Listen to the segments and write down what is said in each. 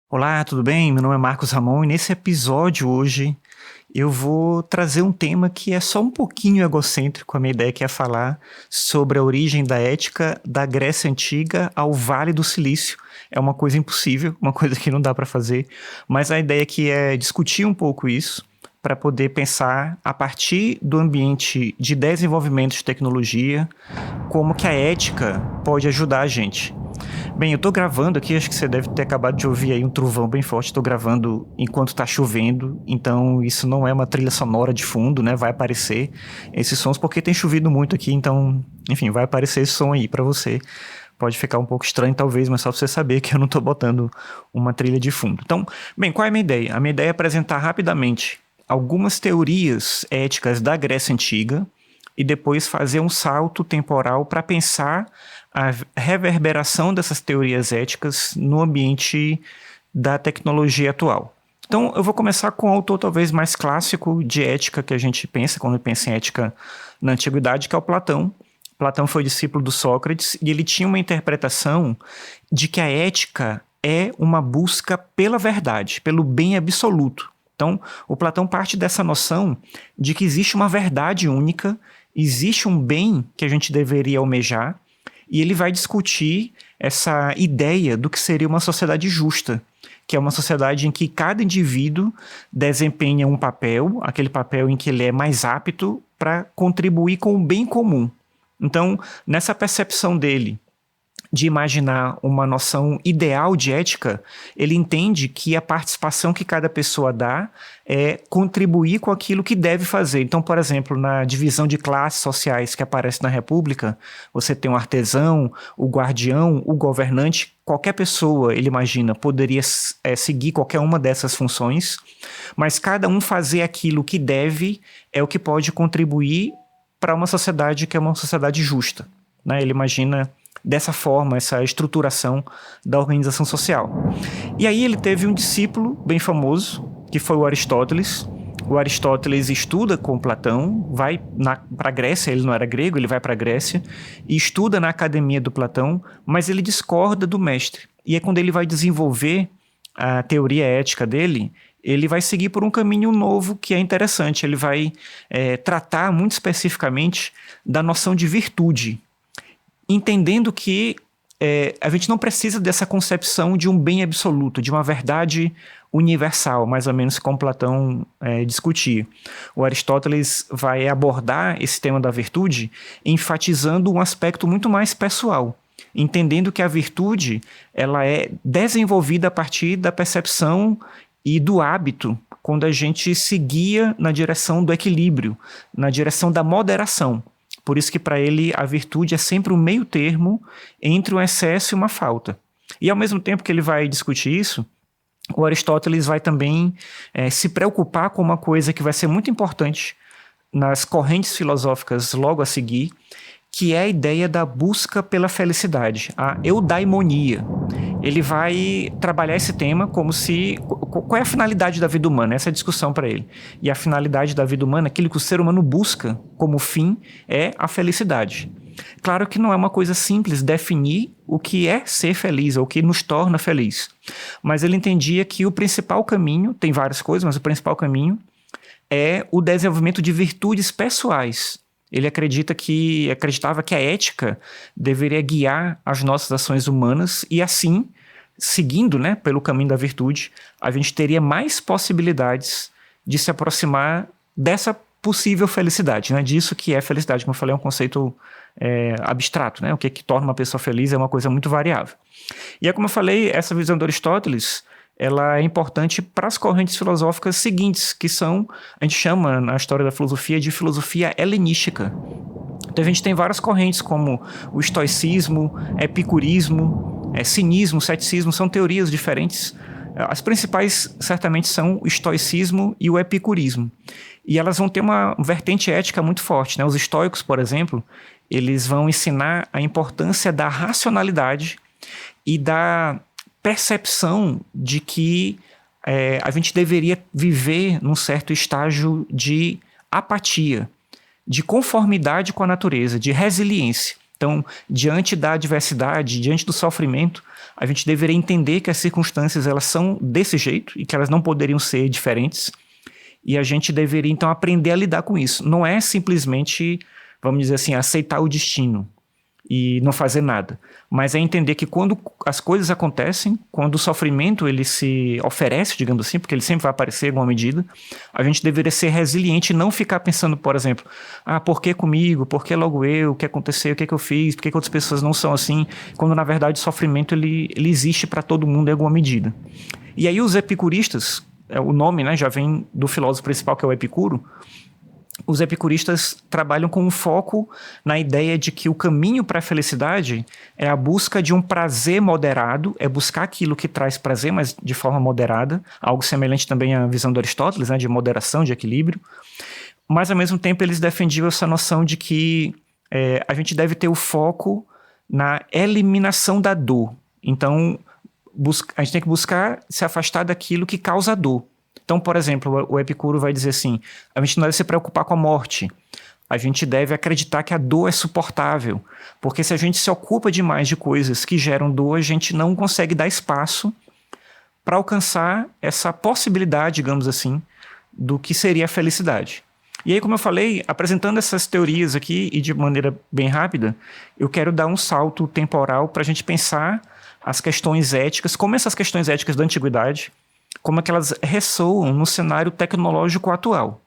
Olá, tudo bem? Meu nome é Marcos Ramon e nesse episódio hoje eu vou trazer um tema que é só um pouquinho egocêntrico. A minha ideia que é falar sobre a origem da ética da Grécia Antiga ao Vale do Silício. É uma coisa impossível, uma coisa que não dá para fazer, mas a ideia aqui é discutir um pouco isso para poder pensar a partir do ambiente de desenvolvimento de tecnologia, como que a ética pode ajudar a gente. Bem, eu tô gravando aqui, acho que você deve ter acabado de ouvir aí um trovão bem forte. Tô gravando enquanto tá chovendo, então isso não é uma trilha sonora de fundo, né? Vai aparecer esses sons porque tem chovido muito aqui, então, enfim, vai aparecer esse som aí pra você. Pode ficar um pouco estranho talvez, mas só pra você saber que eu não tô botando uma trilha de fundo. Então, bem, qual é a minha ideia? A minha ideia é apresentar rapidamente algumas teorias éticas da Grécia Antiga e depois fazer um salto temporal para pensar a reverberação dessas teorias éticas no ambiente da tecnologia atual. Então, eu vou começar com o autor talvez mais clássico de ética que a gente pensa quando pensa em ética na antiguidade, que é o Platão. Platão foi discípulo do Sócrates e ele tinha uma interpretação de que a ética é uma busca pela verdade, pelo bem absoluto. Então, o Platão parte dessa noção de que existe uma verdade única, existe um bem que a gente deveria almejar, e ele vai discutir essa ideia do que seria uma sociedade justa, que é uma sociedade em que cada indivíduo desempenha um papel, aquele papel em que ele é mais apto para contribuir com o bem comum. Então, nessa percepção dele de imaginar uma noção ideal de ética, ele entende que a participação que cada pessoa dá é contribuir com aquilo que deve fazer. Então, por exemplo, na divisão de classes sociais que aparece na República, você tem o artesão, o guardião, o governante, qualquer pessoa, ele imagina, poderia seguir qualquer uma dessas funções, mas cada um fazer aquilo que deve é o que pode contribuir para uma sociedade que é uma sociedade justa, né? Ele imagina dessa forma, essa estruturação da organização social. E aí ele teve um discípulo bem famoso, que foi o Aristóteles. O Aristóteles estuda com Platão, vai para a Grécia, ele não era grego, ele vai para a Grécia, e estuda na academia do Platão, mas ele discorda do mestre. E é quando ele vai desenvolver a teoria ética dele, ele vai seguir por um caminho novo que é interessante. Ele vai tratar muito especificamente da noção de virtude, entendendo que a gente não precisa dessa concepção de um bem absoluto, de uma verdade universal, mais ou menos como Platão discutia. O Aristóteles vai abordar esse tema da virtude enfatizando um aspecto muito mais pessoal, entendendo que a virtude ela é desenvolvida a partir da percepção e do hábito, quando a gente se guia na direção do equilíbrio, na direção da moderação. Por isso que para ele a virtude é sempre um meio termo entre um excesso e uma falta. E ao mesmo tempo que ele vai discutir isso, o Aristóteles vai também se preocupar com uma coisa que vai ser muito importante nas correntes filosóficas logo a seguir, que é a ideia da busca pela felicidade, a eudaimonia. Ele vai trabalhar esse tema como se... Qual é a finalidade da vida humana? Essa é a discussão para ele. E a finalidade da vida humana, aquilo que o ser humano busca como fim, é a felicidade. Claro que não é uma coisa simples definir o que é ser feliz, ou o que nos torna feliz. Mas ele entendia que o principal caminho, tem várias coisas, mas o principal caminho é o desenvolvimento de virtudes pessoais. Ele acreditava que a ética deveria guiar as nossas ações humanas e assim, seguindo, né, pelo caminho da virtude, a gente teria mais possibilidades de se aproximar dessa possível felicidade, né? Disso que é felicidade. Como eu falei, é um conceito abstrato, né? O que torna uma pessoa feliz é uma coisa muito variável. E é como eu falei, essa visão do Aristóteles ela é importante para as correntes filosóficas seguintes, que são, a gente chama na história da filosofia de filosofia helenística. Então a gente tem várias correntes como o estoicismo, epicurismo, cinismo, ceticismo, são teorias diferentes. As principais certamente são o estoicismo e o epicurismo. E elas vão ter uma vertente ética muito forte, né? Os estoicos, por exemplo, eles vão ensinar a importância da racionalidade e da percepção de que a gente deveria viver num certo estágio de apatia, de conformidade com a natureza, de resiliência. Então, diante da adversidade, diante do sofrimento, a gente deveria entender que as circunstâncias elas são desse jeito e que elas não poderiam ser diferentes. E a gente deveria, então, aprender a lidar com isso. Não é simplesmente, vamos dizer assim, aceitar o destino e não fazer nada. Mas é entender que quando as coisas acontecem, quando o sofrimento ele se oferece, digamos assim, porque ele sempre vai aparecer em alguma medida, a gente deveria ser resiliente e não ficar pensando, por exemplo, por que comigo? Por que logo eu? O que aconteceu? O que eu fiz? Por que outras pessoas não são assim? Quando, na verdade, o sofrimento ele existe para todo mundo em alguma medida. E aí os epicuristas, o nome, né, já vem do filósofo principal, que é o Epicuro. Os epicuristas trabalham com um foco na ideia de que o caminho para a felicidade é a busca de um prazer moderado, é buscar aquilo que traz prazer, mas de forma moderada, algo semelhante também à visão de Aristóteles, né, de moderação, de equilíbrio. Mas, ao mesmo tempo, eles defendiam essa noção de que a gente deve ter o foco na eliminação da dor. Então, a gente tem que buscar se afastar daquilo que causa dor. Então, por exemplo, o Epicuro vai dizer assim, a gente não deve se preocupar com a morte, a gente deve acreditar que a dor é suportável, porque se a gente se ocupa demais de coisas que geram dor, a gente não consegue dar espaço para alcançar essa possibilidade, digamos assim, do que seria a felicidade. E aí, como eu falei, apresentando essas teorias aqui e de maneira bem rápida, eu quero dar um salto temporal para a gente pensar as questões éticas, como essas questões éticas da antiguidade, como é que elas ressoam no cenário tecnológico atual.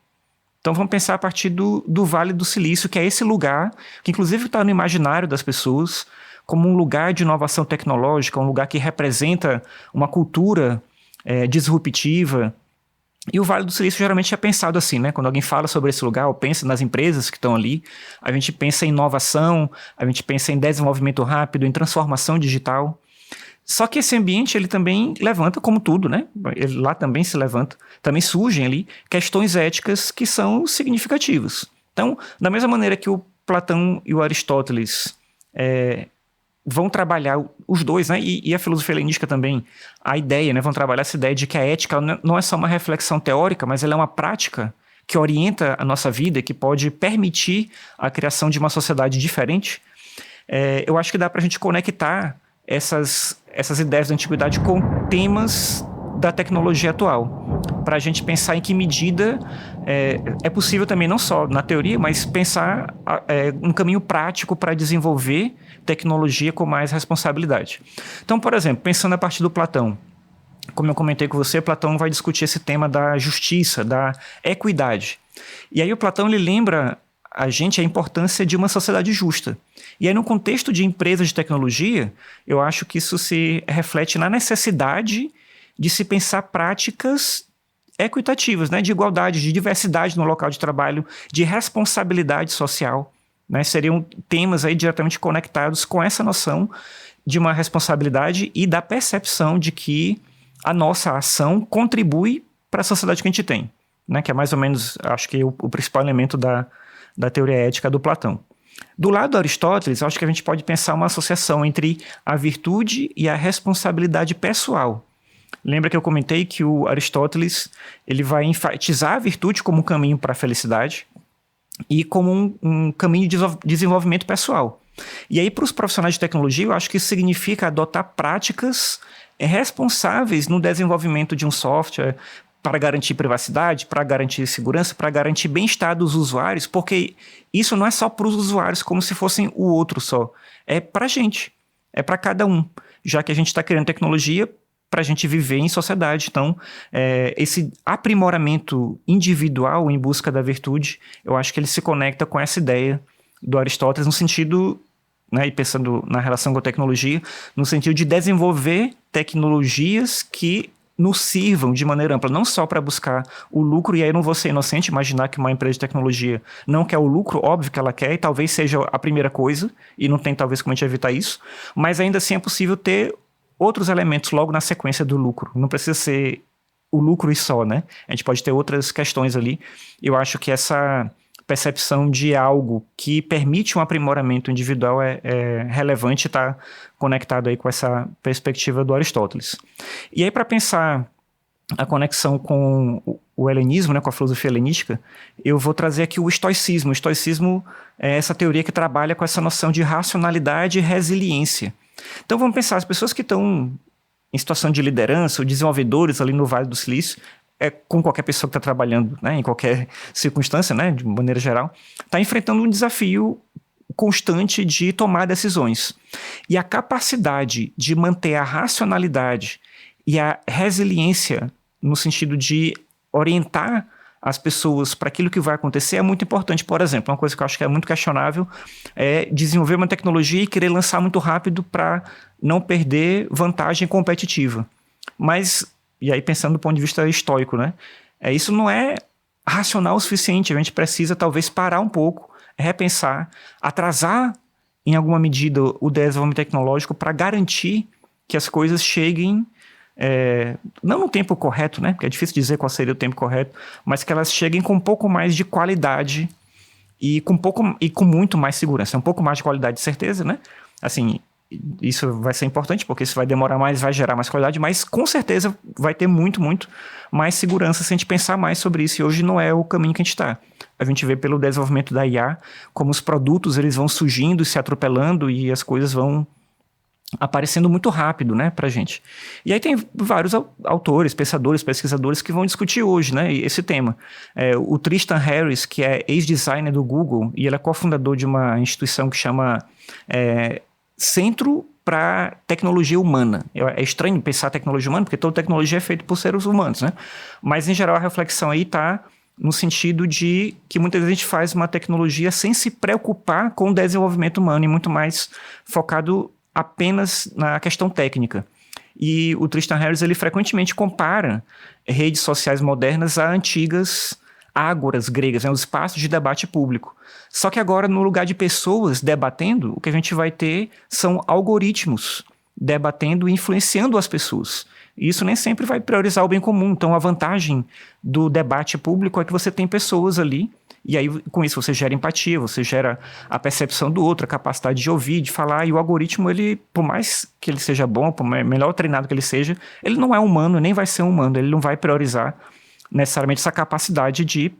Então vamos pensar a partir do Vale do Silício, que é esse lugar, que inclusive está no imaginário das pessoas, como um lugar de inovação tecnológica, um lugar que representa uma cultura disruptiva. E o Vale do Silício geralmente é pensado assim, né? Quando alguém fala sobre esse lugar, ou pensa nas empresas que estão ali, a gente pensa em inovação, a gente pensa em desenvolvimento rápido, em transformação digital. Só que esse ambiente, ele também levanta, como tudo, né? Ele lá também se levanta, também surgem ali questões éticas que são significativas. Então, da mesma maneira que o Platão e o Aristóteles vão trabalhar, os dois, né? E a filosofia helenística também, a ideia, né? Vão trabalhar essa ideia de que a ética não é só uma reflexão teórica, mas ela é uma prática que orienta a nossa vida, que pode permitir a criação de uma sociedade diferente. Eu acho que dá para a gente conectar essas ideias da antiguidade com temas da tecnologia atual, para a gente pensar em que medida é possível também, não só na teoria, mas pensar um caminho prático para desenvolver tecnologia com mais responsabilidade. Então, por exemplo, pensando a partir do Platão, como eu comentei com você, Platão vai discutir esse tema da justiça, da equidade. E aí o Platão ele lembra a gente a importância de uma sociedade justa. E aí, no contexto de empresas de tecnologia, eu acho que isso se reflete na necessidade de se pensar práticas equitativas, né? De igualdade, de diversidade no local de trabalho, de responsabilidade social, né? Seriam temas aí diretamente conectados com essa noção de uma responsabilidade e da percepção de que a nossa ação contribui para a sociedade que a gente tem, né? Que é mais ou menos, acho que o principal elemento da teoria ética do Platão. Do lado de Aristóteles, acho que a gente pode pensar uma associação entre a virtude e a responsabilidade pessoal. Lembra que eu comentei que o Aristóteles ele vai enfatizar a virtude como um caminho para a felicidade e como um caminho de desenvolvimento pessoal. E aí, para os profissionais de tecnologia, eu acho que isso significa adotar práticas responsáveis no desenvolvimento de um software, para garantir privacidade, para garantir segurança, para garantir bem-estar dos usuários, porque isso não é só para os usuários como se fossem o outro só. É para a gente, é para cada um, já que a gente está criando tecnologia para a gente viver em sociedade. Então, esse aprimoramento individual em busca da virtude, eu acho que ele se conecta com essa ideia do Aristóteles no sentido, né, e pensando na relação com a tecnologia, no sentido de desenvolver tecnologias que nos sirvam de maneira ampla, não só para buscar o lucro, e aí eu não vou ser inocente imaginar que uma empresa de tecnologia não quer o lucro, óbvio que ela quer, e talvez seja a primeira coisa, e não tem talvez como a gente evitar isso, mas ainda assim é possível ter outros elementos logo na sequência do lucro, não precisa ser o lucro e só, né? A gente pode ter outras questões ali. Eu acho que essa percepção de algo que permite um aprimoramento individual é relevante e está conectado aí com essa perspectiva do Aristóteles. E aí, para pensar a conexão com o helenismo, né, com a filosofia helenística, eu vou trazer aqui o estoicismo. O estoicismo é essa teoria que trabalha com essa noção de racionalidade e resiliência. Então vamos pensar, as pessoas que estão em situação de liderança, ou desenvolvedores ali no Vale do Silício, com qualquer pessoa que está trabalhando, né, em qualquer circunstância, né, de maneira geral, está enfrentando um desafio constante de tomar decisões. E a capacidade de manter a racionalidade e a resiliência no sentido de orientar as pessoas para aquilo que vai acontecer é muito importante. Por exemplo, uma coisa que eu acho que é muito questionável é desenvolver uma tecnologia e querer lançar muito rápido para não perder vantagem competitiva. Mas, e aí pensando do ponto de vista estoico, né? Isso não é racional o suficiente. A gente precisa talvez parar um pouco, repensar, atrasar em alguma medida o desenvolvimento tecnológico para garantir que as coisas cheguem não no tempo correto, né? Porque é difícil dizer qual seria o tempo correto, mas que elas cheguem com um pouco mais de qualidade e com muito mais segurança. Um pouco mais de qualidade, de certeza, né? Assim, isso vai ser importante, porque isso vai demorar mais, vai gerar mais qualidade, mas com certeza vai ter muito, muito mais segurança se a gente pensar mais sobre isso, e hoje não é o caminho que a gente está. A gente vê pelo desenvolvimento da IA, como os produtos eles vão surgindo, se atropelando, e as coisas vão aparecendo muito rápido, né, pra gente. E aí tem vários autores, pensadores, pesquisadores que vão discutir hoje, né, esse tema. O Tristan Harris, que é ex-designer do Google, e ele é cofundador de uma instituição que chama Centro para Tecnologia Humana. É estranho pensar tecnologia humana, porque toda tecnologia é feita por seres humanos, né? Mas, em geral, a reflexão aí está no sentido de que muitas vezes a gente faz uma tecnologia sem se preocupar com o desenvolvimento humano e muito mais focado apenas na questão técnica. E o Tristan Harris, ele frequentemente compara redes sociais modernas a antigas ágoras gregas, né, os espaços de debate público. Só que agora, no lugar de pessoas debatendo, o que a gente vai ter são algoritmos debatendo e influenciando as pessoas. E isso nem sempre vai priorizar o bem comum. Então, a vantagem do debate público é que você tem pessoas ali, e aí com isso você gera empatia, você gera a percepção do outro, a capacidade de ouvir, de falar, e o algoritmo, ele, por mais que ele seja bom, por melhor treinado que ele seja, ele não é humano, nem vai ser humano, ele não vai priorizar necessariamente essa capacidade de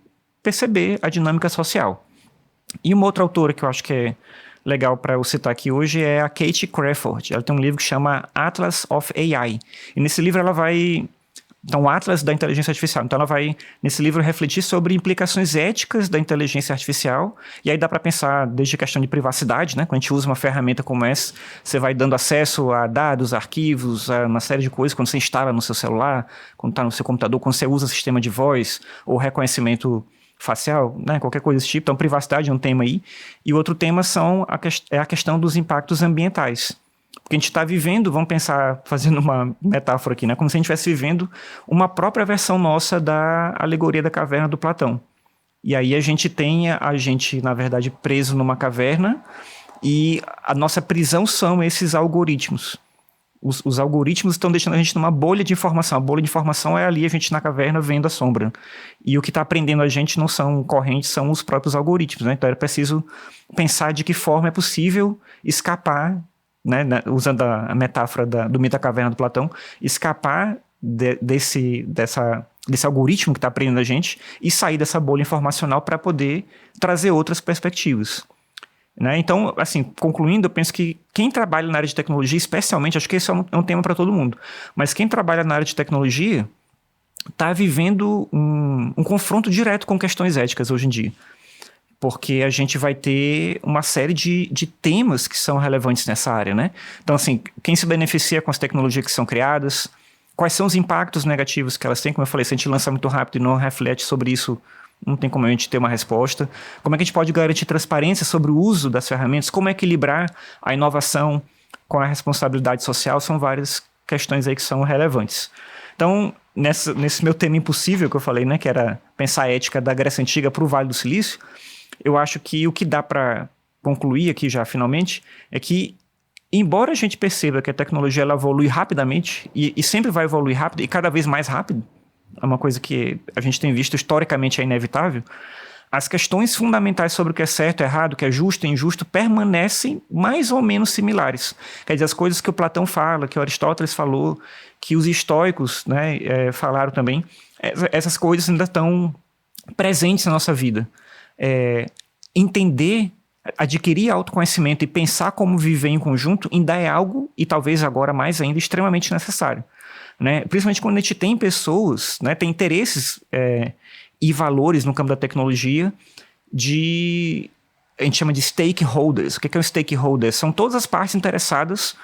perceber a dinâmica social. E uma outra autora que eu acho que é legal para eu citar aqui hoje é a Kate Crawford. Ela tem um livro que chama Atlas of AI. E nesse livro ela vai... Então, o Atlas da Inteligência Artificial. Então, ela vai, nesse livro, refletir sobre implicações éticas da inteligência artificial. E aí dá para pensar desde a questão de privacidade, né? Quando a gente usa uma ferramenta como essa, você vai dando acesso a dados, arquivos, a uma série de coisas. Quando você instala no seu celular, quando está no seu computador, quando você usa sistema de voz ou reconhecimento facial, né? Qualquer coisa desse tipo. Então, privacidade é um tema aí. E o outro tema é a questão dos impactos ambientais. Porque a gente está vivendo, vamos pensar, fazendo uma metáfora aqui, né? Como se a gente estivesse vivendo uma própria versão nossa da alegoria da caverna do Platão. E aí a gente tem na verdade, preso numa caverna, e a nossa prisão são esses algoritmos. Os algoritmos estão deixando a gente numa bolha de informação. A bolha de informação é ali, a gente na caverna vendo a sombra. E o que está prendendo a gente não são correntes, são os próprios algoritmos, né? Então era preciso pensar de que forma é possível escapar, né, usando a metáfora do mito da caverna do Platão, escapar desse algoritmo que está prendendo a gente e sair dessa bolha informacional para poder trazer outras perspectivas. Né? Então, assim, concluindo, eu penso que quem trabalha na área de tecnologia, especialmente, acho que esse é um tema para todo mundo, mas quem trabalha na área de tecnologia está vivendo um confronto direto com questões éticas hoje em dia. Porque a gente vai ter uma série de temas que são relevantes nessa área, né? Então, assim, quem se beneficia com as tecnologias que são criadas, quais são os impactos negativos que elas têm, como eu falei, se a gente lança muito rápido e não reflete sobre isso, não tem como a gente ter uma resposta. Como é que a gente pode garantir transparência sobre o uso das ferramentas? Como equilibrar a inovação com a responsabilidade social? São várias questões aí que são relevantes. Então, nesse meu tema impossível que eu falei, né, que era pensar a ética da Grécia Antiga para o Vale do Silício, eu acho que o que dá para concluir aqui já finalmente é que, embora a gente perceba que a tecnologia ela evolui rapidamente e sempre vai evoluir rápido e cada vez mais rápido, é uma coisa que a gente tem visto historicamente é inevitável, as questões fundamentais sobre o que é certo, errado, o que é justo e injusto permanecem mais ou menos similares. Quer dizer, as coisas que o Platão fala, que o Aristóteles falou, que os estoicos, né, falaram também, essas coisas ainda estão presentes na nossa vida. Entender, adquirir autoconhecimento e pensar como viver em conjunto ainda é algo, e talvez agora mais ainda, extremamente necessário. Né? Principalmente quando a gente tem pessoas, né, tem interesses e valores no campo da tecnologia a gente chama de stakeholders. O que é um stakeholder? São todas as partes interessadas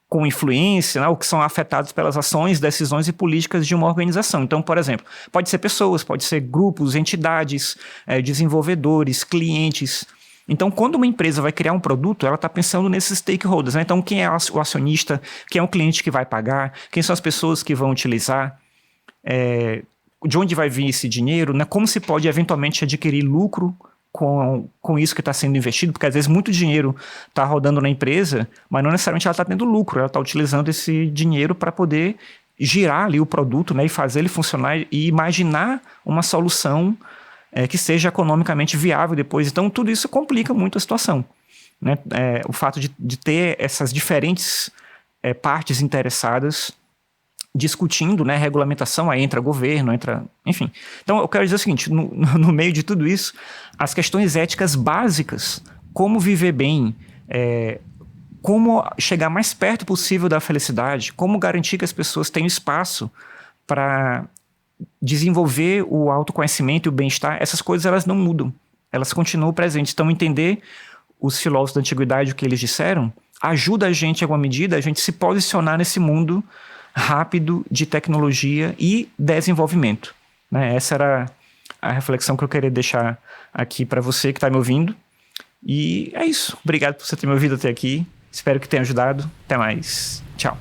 com influência, né, ou que são afetados pelas ações, decisões e políticas de uma organização. Então, por exemplo, pode ser pessoas, pode ser grupos, entidades, desenvolvedores, clientes. Então, quando uma empresa vai criar um produto, ela está pensando nesses stakeholders, né? Então, quem é o acionista, quem é o cliente que vai pagar, quem são as pessoas que vão utilizar, de onde vai vir esse dinheiro, né? Como se pode eventualmente adquirir lucro com isso que está sendo investido, porque às vezes muito dinheiro está rodando na empresa, mas não necessariamente ela está tendo lucro, ela está utilizando esse dinheiro para poder girar ali o produto, né, e fazer ele funcionar e imaginar uma solução que seja economicamente viável depois. Então tudo isso complica muito a situação, né? O fato de ter essas diferentes partes interessadas discutindo, né, regulamentação, aí entra governo, enfim. Então eu quero dizer o seguinte, no meio de tudo isso, as questões éticas básicas, como viver bem, como chegar mais perto possível da felicidade, como garantir que as pessoas tenham espaço para desenvolver o autoconhecimento e o bem-estar, essas coisas elas não mudam, elas continuam presentes. Então entender os filósofos da antiguidade, o que eles disseram, ajuda a gente, em alguma medida, a gente se posicionar nesse mundo rápido de tecnologia e desenvolvimento, né? Essa era a reflexão que eu queria deixar aqui para você que está me ouvindo. E é isso. Obrigado por você ter me ouvido até aqui. Espero que tenha ajudado. Até mais. Tchau.